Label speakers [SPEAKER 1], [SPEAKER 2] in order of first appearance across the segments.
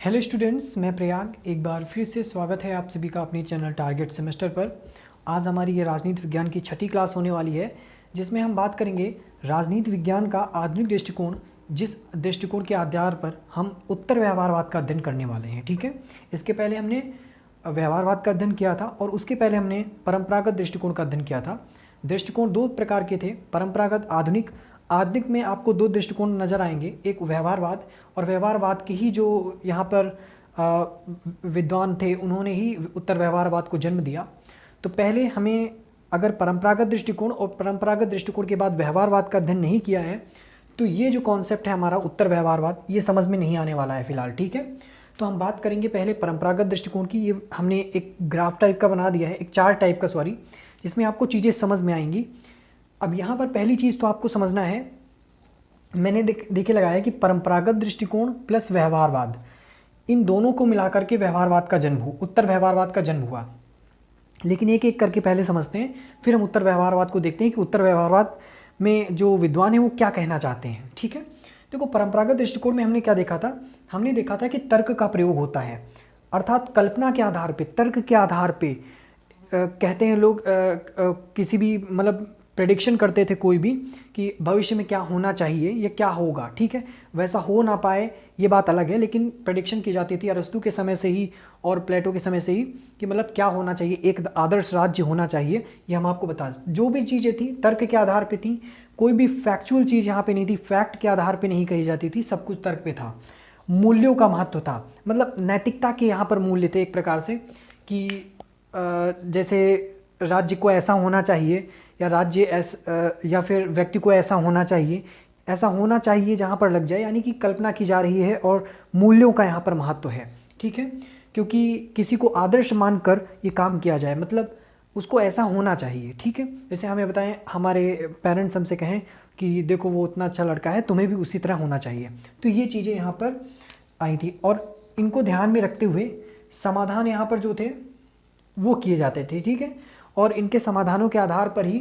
[SPEAKER 1] Hello students, मैं प्रयाग एक बार फिर से स्वागत है आप सभी का अपने चैनल टारगेट सेमेस्टर पर। आज हमारी ये राजनीति विज्ञान की छठी क्लास होने वाली है, जिसमें हम बात करेंगे राजनीति विज्ञान का आधुनिक दृष्टिकोण, जिस दृष्टिकोण के आधार पर हम उत्तर व्यवहारवाद का अध्ययन करने वाले हैं। ठीक है, इसके पहले हमने व्यवहारवाद का अध्ययन किया था और उसके पहले हमने परंपरागत दृष्टिकोण का अध्ययन किया था। दृष्टिकोण दो प्रकार के थे, परंपरागत, आधुनिक। आधुनिक में आपको दो दृष्टिकोण नज़र आएंगे, एक व्यवहारवाद, और व्यवहारवाद के ही जो यहाँ पर विद्वान थे उन्होंने ही उत्तर व्यवहारवाद को जन्म दिया। तो पहले हमें अगर परंपरागत दृष्टिकोण और परंपरागत दृष्टिकोण के बाद व्यवहारवाद का अध्ययन नहीं किया है तो ये जो कॉन्सेप्ट है हमारा उत्तर व्यवहारवाद, ये समझ में नहीं आने वाला है फिलहाल। ठीक है, तो हम बात करेंगे पहले परंपरागत दृष्टिकोण की। ये हमने एक ग्राफ टाइप का बना दिया है, एक चार्ट टाइप का, सॉरी, जिसमें आपको चीज़ें समझ में आएंगी। अब यहाँ पर पहली चीज़ तो आपको समझना है, मैंने देखे लगाया कि परंपरागत दृष्टिकोण प्लस व्यवहारवाद, इन दोनों को मिलाकर के व्यवहारवाद का जन्म हुआ, उत्तर व्यवहारवाद का जन्म हुआ। लेकिन एक एक करके पहले समझते हैं, फिर हम उत्तर व्यवहारवाद को देखते हैं कि उत्तर व्यवहारवाद में जो विद्वान हैं वो क्या कहना चाहते हैं। ठीक है, देखो परंपरागत दृष्टिकोण में हमने क्या देखा था, हमने देखा था कि तर्क का प्रयोग होता है, अर्थात कल्पना के आधार पे, तर्क के आधार पे कहते हैं लोग, किसी भी मतलब प्रेडिक्शन करते थे कोई भी कि भविष्य में क्या होना चाहिए या क्या होगा। ठीक है, वैसा हो ना पाए ये बात अलग है, लेकिन प्रेडिक्शन की जाती थी अरस्तु के समय से ही और प्लेटो के समय से ही कि मतलब क्या होना चाहिए, एक आदर्श राज्य होना चाहिए। ये हम आपको बता, जो भी चीज़ें थी तर्क के आधार पे थी, कोई भी फैक्चुअल चीज़ यहाँ पे नहीं थी, फैक्ट के आधार पे नहीं कही जाती थी, सब कुछ तर्क पे था। मूल्यों का महत्व था, मतलब नैतिकता के यहाँ पर मूल्य थे एक प्रकार से, कि जैसे राज्य को ऐसा होना चाहिए या राज्य या फिर व्यक्ति को ऐसा होना चाहिए जहाँ पर लग जाए, यानी कि कल्पना की जा रही है और मूल्यों का यहाँ पर महत्व है। ठीक है, क्योंकि किसी को आदर्श मानकर ये काम किया जाए, मतलब उसको ऐसा होना चाहिए। ठीक है, जैसे हमें बताएं, हमारे पेरेंट्स हमसे कहें कि देखो वो उतना अच्छा लड़का है, तुम्हें भी उसी तरह होना चाहिए। तो ये चीज़ें यहाँ पर आई थी और इनको ध्यान में रखते हुए समाधान यहाँ पर जो थे वो किए जाते थे। ठीक है, और इनके समाधानों के आधार पर ही,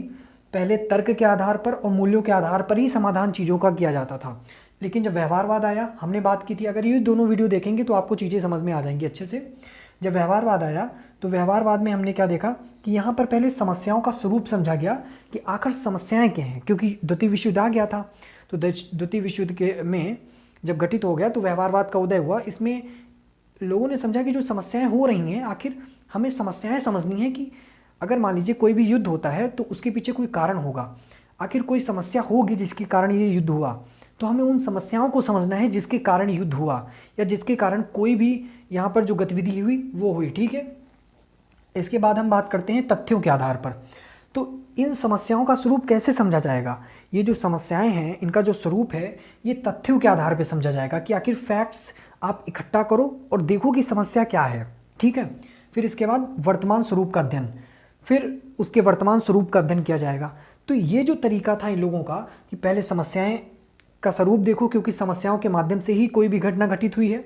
[SPEAKER 1] पहले तर्क के आधार पर और मूल्यों के आधार पर ही समाधान चीज़ों का किया जाता था। लेकिन जब व्यवहारवाद आया, हमने बात की थी, अगर ये दोनों वीडियो देखेंगे तो आपको चीज़ें समझ में आ जाएंगी अच्छे से। जब व्यवहारवाद आया तो व्यवहारवाद में हमने क्या देखा कि यहाँ पर पहले समस्याओं का स्वरूप समझा गया कि आखिर समस्याएं क्या हैं, क्योंकि द्वितीय विश्व युद्ध आ गया था। तो द्वितीय विश्व युद्ध के में जब घटित हो गया तो व्यवहारवाद का उदय हुआ। इसमें लोगों ने समझा कि जो समस्याएं हो रही हैं, आखिर हमें समस्याएं समझनी है कि अगर मान लीजिए कोई भी युद्ध होता है तो उसके पीछे कोई कारण होगा, आखिर कोई समस्या होगी जिसके कारण ये युद्ध हुआ, तो हमें उन समस्याओं को समझना है जिसके कारण युद्ध हुआ या जिसके कारण कोई भी यहाँ पर जो गतिविधि हुई वो हुई। ठीक है, इसके बाद हम बात करते हैं तथ्यों के आधार पर। तो इन समस्याओं का स्वरूप कैसे समझा जाएगा, ये जो समस्याएं हैं इनका जो स्वरूप है ये तथ्यों के आधार पर समझा जाएगा कि आखिर फैक्ट्स आप इकट्ठा करो और देखो कि समस्या क्या है। ठीक है, फिर इसके बाद वर्तमान स्वरूप का अध्ययन, फिर उसके वर्तमान स्वरूप का अध्ययन किया जाएगा। तो ये जो तरीका था इन लोगों का कि पहले समस्याएं का स्वरूप देखो, क्योंकि समस्याओं के माध्यम से ही कोई भी घटना घटित हुई है।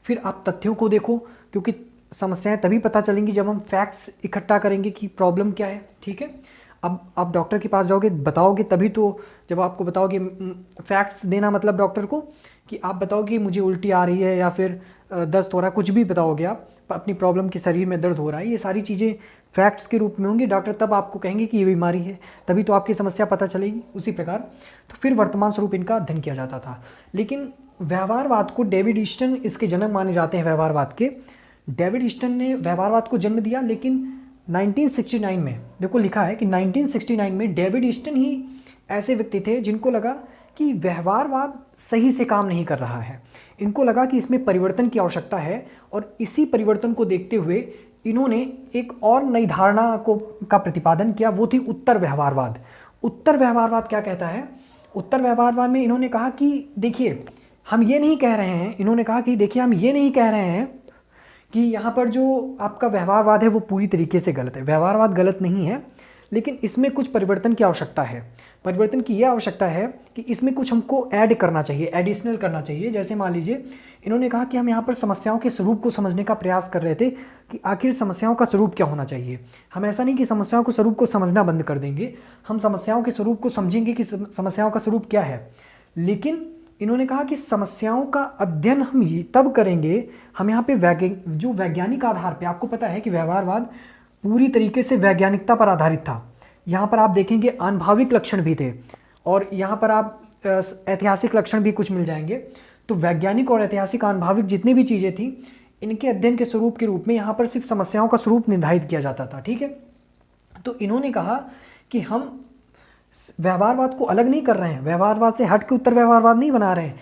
[SPEAKER 1] फिर आप तथ्यों को देखो, क्योंकि समस्याएं तभी पता चलेंगी जब हम फैक्ट्स इकट्ठा करेंगे कि प्रॉब्लम क्या है। ठीक है, अब आप डॉक्टर के पास जाओगे, बताओगे तभी तो, जब आपको बताओगे फैक्ट्स देना मतलब डॉक्टर को कि आप बताओगे मुझे उल्टी आ रही है या फिर दर्द हो रहा है, कुछ भी बताओगे आप अपनी प्रॉब्लम की, शरीर में दर्द हो रहा है, ये सारी चीज़ें फैक्ट्स के रूप में होंगी। डॉक्टर तब आपको कहेंगे कि ये बीमारी है, तभी तो आपकी समस्या पता चलेगी। उसी प्रकार तो फिर वर्तमान स्वरूप इनका अध्ययन किया जाता था। लेकिन व्यवहारवाद को डेविड ईस्टन इसके जनक माने जाते हैं। व्यवहारवाद के डेविड ईस्टन ने व्यवहारवाद को जन्म दिया, लेकिन 1969 में देखो लिखा है कि 1969 में डेविड ईस्टन ही ऐसे व्यक्ति थे जिनको लगा कि व्यवहारवाद सही से काम नहीं कर रहा है। इनको लगा कि इसमें परिवर्तन की आवश्यकता है और इसी परिवर्तन को देखते हुए इन्होंने एक और नई धारणा का प्रतिपादन किया, वो थी उत्तर व्यवहारवाद। उत्तर व्यवहारवाद क्या कहता है, उत्तर व्यवहारवाद में इन्होंने कहा कि देखिए हम ये नहीं कह रहे हैं, इन्होंने कहा कि देखिए हम ये नहीं कह रहे हैं कि यहाँ पर जो आपका व्यवहारवाद है वो पूरी तरीके से गलत है। व्यवहारवाद गलत नहीं है, लेकिन इसमें कुछ परिवर्तन की आवश्यकता है। परिवर्तन की यह आवश्यकता है कि इसमें कुछ हमको ऐड करना चाहिए, एडिशनल करना चाहिए। जैसे मान लीजिए इन्होंने कहा कि हम यहाँ पर समस्याओं के स्वरूप को समझने का प्रयास कर रहे थे कि आखिर समस्याओं का स्वरूप क्या होना चाहिए। हम ऐसा नहीं कि समस्याओं के स्वरूप को समझना बंद कर देंगे, हम समस्याओं के स्वरूप को समझेंगे कि समस्याओं का स्वरूप क्या है। लेकिन इन्होंने कहा कि समस्याओं का अध्ययन हम तब करेंगे, हम यहाँ पे जो वैज्ञानिक आधार पे, आपको पता है कि व्यवहारवाद पूरी तरीके से वैज्ञानिकता पर आधारित था। यहाँ पर आप देखेंगे आनुभविक लक्षण भी थे और यहाँ पर आप ऐतिहासिक लक्षण भी कुछ मिल जाएंगे। तो वैज्ञानिक और ऐतिहासिक आनुभविक जितनी भी चीज़ें थी, इनके अध्ययन के स्वरूप के रूप में यहाँ पर सिर्फ समस्याओं का स्वरूप निर्धारित किया जाता था। ठीक है, तो इन्होंने कहा कि हम व्यवहारवाद को अलग नहीं कर रहे हैं, व्यवहारवाद से हट के उत्तर व्यवहारवाद नहीं बना रहे हैं,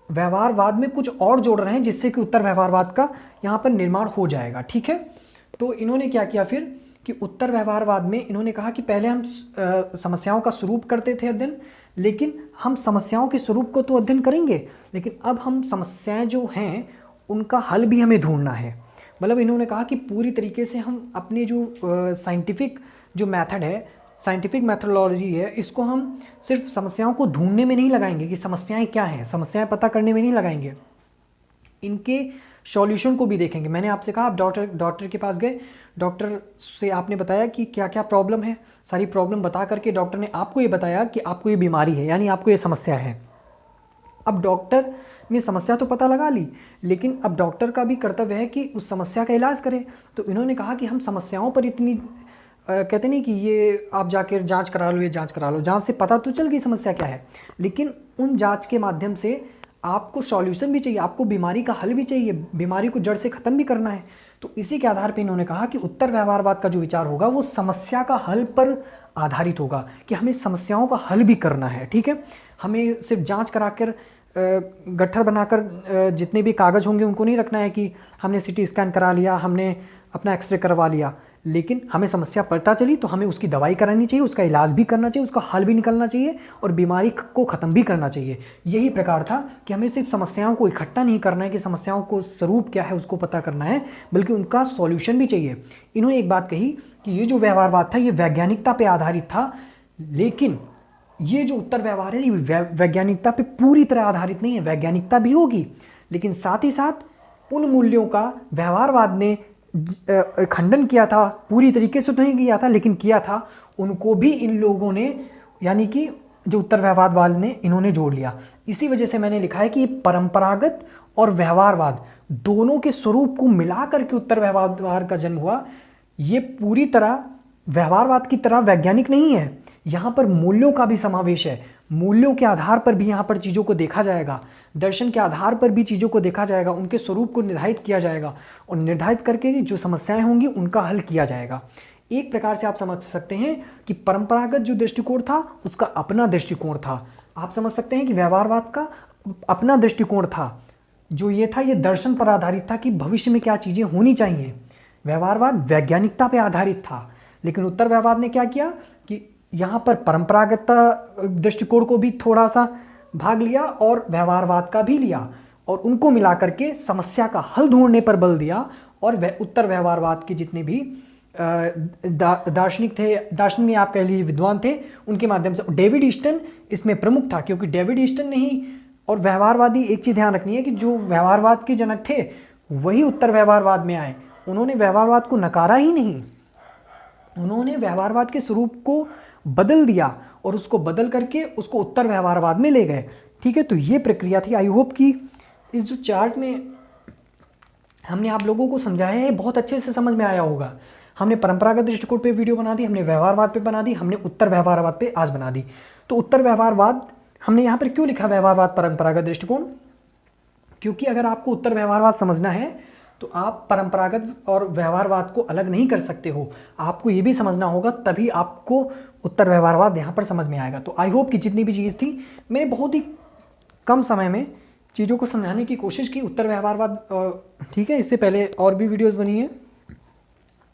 [SPEAKER 1] व्यवहारवाद में कुछ और जोड़ रहे हैं जिससे कि उत्तर व्यवहारवाद का यहाँ पर निर्माण हो जाएगा। ठीक है, तो इन्होंने क्या किया फिर कि उत्तर व्यवहारवाद में इन्होंने कहा कि पहले हम समस्याओं का स्वरूप करते थे अध्ययन, लेकिन हम समस्याओं के स्वरूप को तो अध्ययन करेंगे, लेकिन अब हम समस्याएं जो हैं उनका हल भी हमें ढूंढना है। मतलब इन्होंने कहा कि पूरी तरीके से हम अपने जो साइंटिफिक जो मेथड है, साइंटिफिक मेथोडोलॉजी है, इसको हम सिर्फ समस्याओं को ढूंढने में नहीं लगाएंगे कि समस्याएं क्या हैं, समस्याएं पता करने में नहीं लगाएंगे, इनके सॉल्यूशन को भी देखेंगे। मैंने आपसे कहा आप डॉक्टर के पास गए, डॉक्टर से आपने बताया कि क्या क्या प्रॉब्लम है, सारी प्रॉब्लम बता करके डॉक्टर ने आपको ये बताया कि आपको ये बीमारी है, यानी आपको ये समस्या है। अब डॉक्टर ने समस्या तो पता लगा ली, लेकिन अब डॉक्टर का भी कर्तव्य है कि उस समस्या का इलाज करें। तो इन्होंने कहा कि हम समस्याओं पर इतनी कहते नहीं कि ये आप जाकर जांच करा लो, ये जांच करा लो, जांच से पता तो चल गई समस्या क्या है, लेकिन उन जांच के माध्यम से आपको सॉल्यूशन भी चाहिए, आपको बीमारी का हल भी चाहिए, बीमारी को जड़ से ख़त्म भी करना है। तो इसी के आधार पर इन्होंने कहा कि उत्तर व्यवहारवाद का जो विचार होगा वो समस्या का हल पर आधारित होगा कि हमें समस्याओं का हल भी करना है। ठीक है, हमें सिर्फ जांच कराकर गट्ठर बनाकर जितने भी कागज़ होंगे उनको नहीं रखना है कि हमने सीटी स्कैन करा लिया, हमने अपना एक्सरे करवा लिया, लेकिन हमें समस्या पता चली तो हमें उसकी दवाई करानी चाहिए, उसका इलाज भी करना चाहिए, उसका हल भी निकलना चाहिए और बीमारी को ख़त्म भी करना चाहिए। यही प्रकार था कि हमें सिर्फ समस्याओं को इकट्ठा नहीं करना है कि समस्याओं को स्वरूप क्या है उसको पता करना है, बल्कि उनका सॉल्यूशन भी चाहिए। इन्होंने एक बात कही कि ये जो व्यवहारवाद था ये वैज्ञानिकता पर आधारित था, लेकिन ये जो उत्तर व्यवहार है ये वैज्ञानिकता पे पूरी तरह आधारित नहीं है। वैज्ञानिकता भी होगी, लेकिन साथ ही साथ उन मूल्यों का व्यवहारवाद ने खंडन किया था, पूरी तरीके से तो नहीं किया था, लेकिन किया था, उनको भी इन लोगों ने, यानी कि जो उत्तर व्यवहारवाद ने, इन्होंने जोड़ लिया। इसी वजह से मैंने लिखा है कि परंपरागत और व्यवहारवाद दोनों के स्वरूप को मिलाकर के उत्तर व्यवहारवाद का जन्म हुआ। ये पूरी तरह व्यवहारवाद की तरह वैज्ञानिक नहीं है, यहाँ पर मूल्यों का भी समावेश है। मूल्यों के आधार पर भी यहाँ पर चीज़ों को देखा जाएगा, दर्शन के आधार पर भी चीज़ों को देखा जाएगा, उनके स्वरूप को निर्धारित किया जाएगा और निर्धारित करके जो समस्याएं होंगी उनका हल किया जाएगा। एक प्रकार से आप समझ सकते हैं कि परंपरागत जो दृष्टिकोण था उसका अपना दृष्टिकोण था। आप समझ सकते हैं कि व्यवहारवाद का अपना दृष्टिकोण था, जो ये था ये दर्शन पर आधारित था कि भविष्य में क्या चीज़ें होनी चाहिए। व्यवहारवाद वैज्ञानिकता पर आधारित था, लेकिन उत्तर व्यवहारवाद ने क्या किया कि यहाँ पर परंपरागत दृष्टिकोण को भी थोड़ा सा भाग लिया और व्यवहारवाद का भी लिया और उनको मिला करके समस्या का हल ढूंढने पर बल दिया। और उत्तर व्यवहारवाद के जितने भी दार्शनिक थे, दार्शनिक आप कह लीजिए विद्वान थे, उनके माध्यम से डेविड ईस्टन इसमें प्रमुख था, क्योंकि डेविड ईस्टन ने ही, और व्यवहारवादी एक चीज़ ध्यान रखनी है कि जो व्यवहारवाद के जनक थे वही उत्तर व्यवहारवाद में आए। उन्होंने व्यवहारवाद को नकारा ही नहीं, उन्होंने व्यवहारवाद के स्वरूप को बदल दिया और उसको बदल करके उसको उत्तर व्यवहारवाद में ले गए। ठीक है, तो ये प्रक्रिया थी। आई होप कि इस जो चार्ट में हमने आप लोगों को समझाया है बहुत अच्छे से समझ में आया होगा। हमने परंपरागत दृष्टिकोण पे वीडियो बना दी, हमने व्यवहारवाद पे बना दी, हमने उत्तर व्यवहारवाद पे आज बना दी। तो उत्तर व्यवहारवाद हमने यहाँ पर क्यों लिखा व्यवहारवाद परंपरागत दृष्टिकोण, क्योंकि अगर आपको उत्तर व्यवहारवाद समझना है तो आप परंपरागत और व्यवहारवाद को अलग नहीं कर सकते हो, आपको ये भी समझना होगा, तभी आपको उत्तर व्यवहारवाद यहाँ पर समझ में आएगा। तो आई होप कि जितनी भी चीज़ थी मैंने बहुत ही कम समय में चीज़ों को समझाने की कोशिश की। उत्तर व्यवहारवाद, ठीक है, इससे पहले और भी वीडियोस बनी हैं,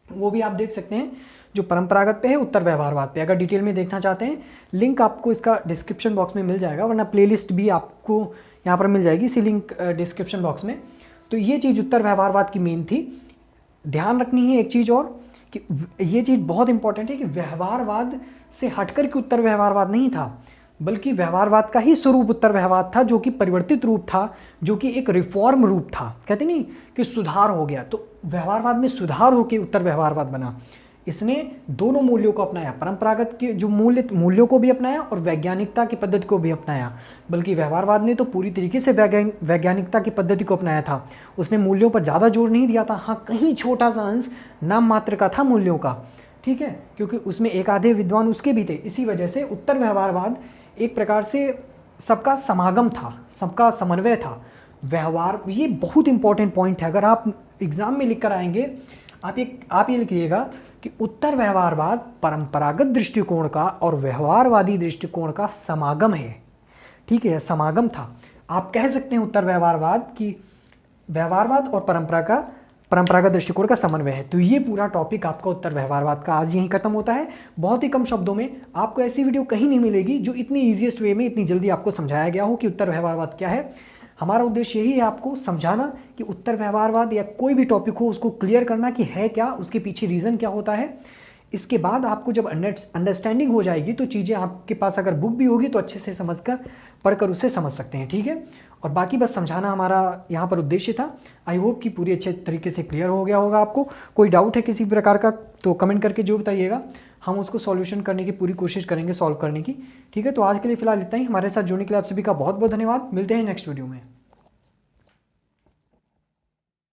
[SPEAKER 1] वो भी आप देख सकते हैं, जो परंपरागत पे है, उत्तर व्यवहारवाद पे। अगर डिटेल में देखना चाहते हैं लिंक आपको इसका डिस्क्रिप्शन बॉक्स में मिल जाएगा, वरना प्लेलिस्ट भी आपको यहाँ पर मिल जाएगी, इसी लिंक डिस्क्रिप्शन बॉक्स में। तो ये चीज़ उत्तर व्यवहारवाद की मेन थी। ध्यान रखनी है एक चीज़ और कि ये चीज़ बहुत इंपॉर्टेंट है कि व्यवहारवाद से हटकर के उत्तर व्यवहारवाद नहीं था, बल्कि व्यवहारवाद का ही स्वरूप उत्तर व्यवहार था, जो कि परिवर्तित रूप था, जो कि एक रिफॉर्म रूप था। कहते नहीं कि सुधार हो गया, तो व्यवहारवाद में सुधार होकर उत्तर व्यवहारवाद बना। इसने दोनों मूल्यों को अपनाया, परंपरागत के जो मूल्यों को भी अपनाया और वैज्ञानिकता की पद्धति को भी अपनाया। बल्कि व्यवहारवाद ने तो पूरी तरीके से वैज्ञानिकता की पद्धति को अपनाया था। उसने मूल्यों पर ज़्यादा जोर नहीं दिया था, हाँ कहीं छोटा सा अंश नाम मात्र का था मूल्यों का, ठीक है, क्योंकि उसमें एक आधे विद्वान उसके भी थे। इसी वजह से उत्तर व्यवहारवाद एक प्रकार से सबका समागम था, सबका समन्वय था। व्यवहार, ये बहुत इंपॉर्टेंट पॉइंट है, अगर आप एग्जाम में लिख कर आएंगे, आप ये लिखिएगा कि उत्तर व्यवहारवाद परंपरागत दृष्टिकोण का और व्यवहारवादी दृष्टिकोण का समागम है, ठीक है, समागम था। आप कह सकते हैं उत्तर व्यवहारवाद की व्यवहारवाद और परंपरागत दृष्टिकोण का समन्वय है। तो ये पूरा टॉपिक आपका उत्तर व्यवहारवाद का आज यहीं खत्म होता है। बहुत ही कम शब्दों में, आपको ऐसी वीडियो कहीं नहीं मिलेगी जो इतनी ईजीएस्ट वे में इतनी जल्दी आपको समझाया गया हो कि उत्तर व्यवहारवाद क्या है। हमारा उद्देश्य यही है आपको समझाना कि उत्तर व्यवहारवाद या कोई भी टॉपिक हो उसको क्लियर करना कि है क्या, उसके पीछे रीज़न क्या होता है। इसके बाद आपको जब अंडरस्टैंडिंग हो जाएगी तो चीज़ें आपके पास अगर बुक भी होगी तो अच्छे से समझकर पढ़कर उसे समझ सकते हैं, ठीक है। और बाकी बस समझाना हमारा यहाँ पर उद्देश्य था। आई होप कि पूरी अच्छे तरीके से क्लियर हो गया होगा। आपको कोई डाउट है किसी प्रकार का तो कमेंट करके जो बताइएगा, हम उसको सॉल्यूशन करने की पूरी कोशिश करेंगे, सॉल्व करने की, ठीक है। तो आज के लिए फिलहाल इतना ही। हमारे साथ जुड़ने के लिए आप सभी का बहुत बहुत धन्यवाद। मिलते हैं नेक्स्ट वीडियो में।